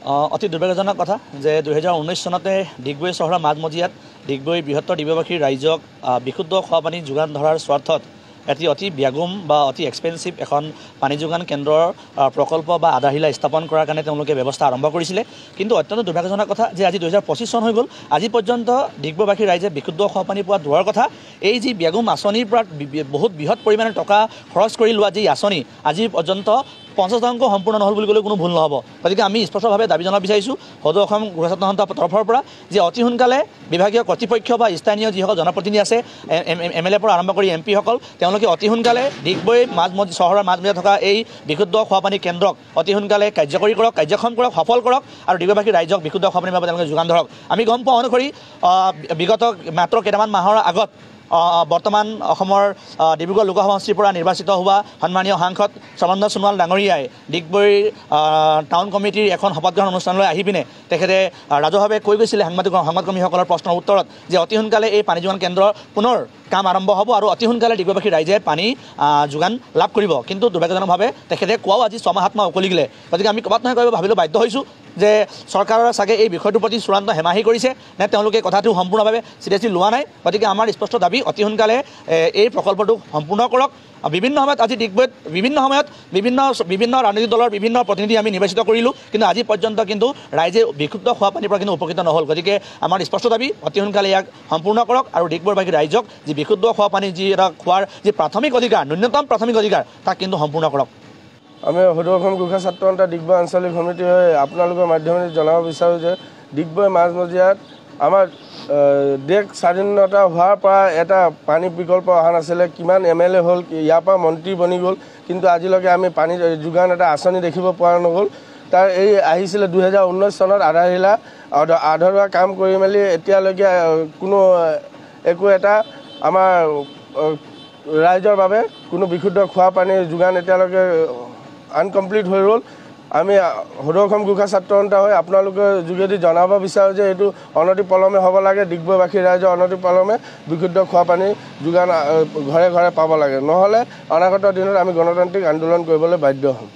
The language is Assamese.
অতি দুৰ্ভাগ্যজনক কথা যে 2019 চনতে ডিগবৈ চহৰৰ মাজমজিয়াত ডিগবৈ বৃহত্তৰ ডিগবৈবাসীৰ ৰাইজক বিশুদ্ধ খোৱা পানী যোগান ধৰাৰ স্বাৰ্থত এটি অতি ব্যাগুম বা অতি এক্সপেনচিভ এখন পানী যোগান কেন্দ্ৰৰ প্ৰকল্প বা আধাৰশিলা স্থাপন কৰাৰ কাৰণে তেওঁলোকে ব্যৱস্থা আৰম্ভ কৰিছিলে। কিন্তু অত্যন্ত দুৰ্ভাগ্যজনক কথা যে আজি 2025 চন হৈ গ'ল, আজি পৰ্যন্ত ডিগবৈবাসীৰ ৰাইজে বিশুদ্ধ খোৱা পানী পোৱা দূৰৰ কথা, এই যি ব্যাগুম আঁচনিৰ পৰা বহুত বৃহৎ পৰিমাণে টকা খৰচ কৰি লোৱা যি আঁচনি আজি পৰ্যন্ত 50% সম্পূৰ্ণ নহ'ল বুলি ক'লেও কোনো ভুল নহ'ব। গতিকে আমি স্পষ্টভাৱে দাবী জনাব বিচাৰিছোঁ সদৌ অসম গোলাঘাট ছাত্ৰ সন্থাৰ তৰফৰ পৰা যে অতি সোনকালে বিভাগীয় কৰ্তৃপক্ষ বা স্থানীয় যিসকল জনপ্ৰতিনিধি আছে MLA পৰা আৰম্ভ কৰি MP সকল তেওঁলোকে অতি সোনকালে ডিগবৈ চহৰৰ মাজমজিয়াত থকা এই বিশুদ্ধ খোৱা পানী কেন্দ্ৰক অতি সোনকালে কাৰ্যকৰী কৰক, কাৰ্যক্ষম কৰক, সফল কৰক আৰু ডিগবৈবাসী ৰাইজক বিশুদ্ধ খোৱা পানীৰ বাবে তেওঁলোকে যোগান ধৰক। আমি গম পোৱা অনুসৰি বিগত মাত্ৰ কেইটামান মাহৰ আগত বৰ্তমান অসমৰ ডিব্ৰুগড় লোকসভা সমষ্টিৰ পৰা নিৰ্বাচিত হোৱা সন্মানীয় সাংসদ শ্ৰৱণেন্দ্ৰ সোণোৱাল ডাঙৰীয়াই ডিগবৈ টাউন কমিটিৰ এখন শপত গ্ৰহণ অনুষ্ঠানলৈ আহি পিনে তেখেতে ৰাজহুৱাভাৱে কৈ গৈছিলে সংবাদকৰ্মীসকলৰ প্ৰশ্নৰ উত্তৰত যে অতি সোনকালে এই পানী যোগান কেন্দ্ৰৰ পুনৰ কাম আৰম্ভ হ'ব আৰু অতি সোনকালে ডিগবৈবাসী ৰাইজে পানী যোগান লাভ কৰিব। কিন্তু দুৰ্ভাগ্যজনকভাৱে তেখেতে কোৱাও আজি 6 মাহ 7 মাহ উকলি গ'লে। গতিকে আমি ক'ৰবাত নহয় ক'ৰবাত ভাবিলোঁ বাধ্য হৈছোঁ যে চৰকাৰৰ চাগে এই বিষয়টোৰ প্ৰতি চূড়ান্ত হেমাহি কৰিছে নে তেওঁলোকে কথাটো সম্পূৰ্ণভাৱে চিৰিয়াছলি লোৱা নাই। গতিকে আমাৰ স্পষ্ট দাবী অতি সোনকালে এই প্ৰকল্পটো সম্পূৰ্ণ কৰক। বিভিন্ন সময়ত আজি ডিগবৈত বিভিন্ন সময়ত বিভিন্ন ৰাজনৈতিক দলৰ বিভিন্ন প্ৰতিনিধি আমি নিৰ্বাচিত কৰিলোঁ, কিন্তু আজি পৰ্যন্ত কিন্তু ৰাইজে বিশুদ্ধ খোৱা পানীৰ পৰা কিন্তু উপকৃত নহ'ল। গতিকে আমাৰ স্পষ্ট দাবী অতি সোনকালে ইয়াক সম্পূৰ্ণ কৰক আৰু ডিগবৈবাসী ৰাইজক যি বিশুদ্ধ খোৱা পানী যি এটা খোৱাৰ যি প্ৰাথমিক অধিকাৰ, ন্যূনতম প্ৰাথমিক অধিকাৰ তাক কিন্তু সম্পূৰ্ণ কৰক। আমি সদৌ অসম গোলাঘাট ছাত্ৰ সন্থা ডিগবৈ আঞ্চলিক সমিতি হৈ আপোনালোকৰ মাধ্যমেৰে জনাব বিচাৰোঁ যে ডিগবৈ মাজমজিয়াত আমাৰ দেশ স্বাধীনতা হোৱাৰ পৰা এটা পানী বিকল্প অহা নাছিলে। কিমান MLA হ'ল, ইয়াৰ পৰা মন্ত্ৰী বনি গ'ল, কিন্তু আজিলৈকে আমি পানী যোগান এটা আঁচনি দেখিব পৰা নগ'ল। তাৰ এই আহিছিলে 2019 চনত আধাৰশিলা আধৰুৱা কাম কৰি মেলি এতিয়ালৈকে কোনো একো এটা আমাৰ ৰাইজৰ বাবে কোনো বিশুদ্ধ খোৱা পানীৰ যোগান এতিয়ালৈকে আনকমপ্লিট হৈ ৰ'ল। আমি সদৌ অসম গোলাঘাট ছাত্ৰ সন্থা হৈ আপোনালোকৰ যোগেদি জনাব বিচাৰোঁ যে এইটো অনতিপলমে হ'ব লাগে। ডিগবৈবাসী ৰাইজৰ অনতিপলমে বিশুদ্ধ খোৱা পানী যোগান ঘৰে ঘৰে পাব লাগে, নহ'লে অনাগত দিনত আমি গণতান্ত্ৰিক আন্দোলন কৰিবলৈ বাধ্য হ'ম।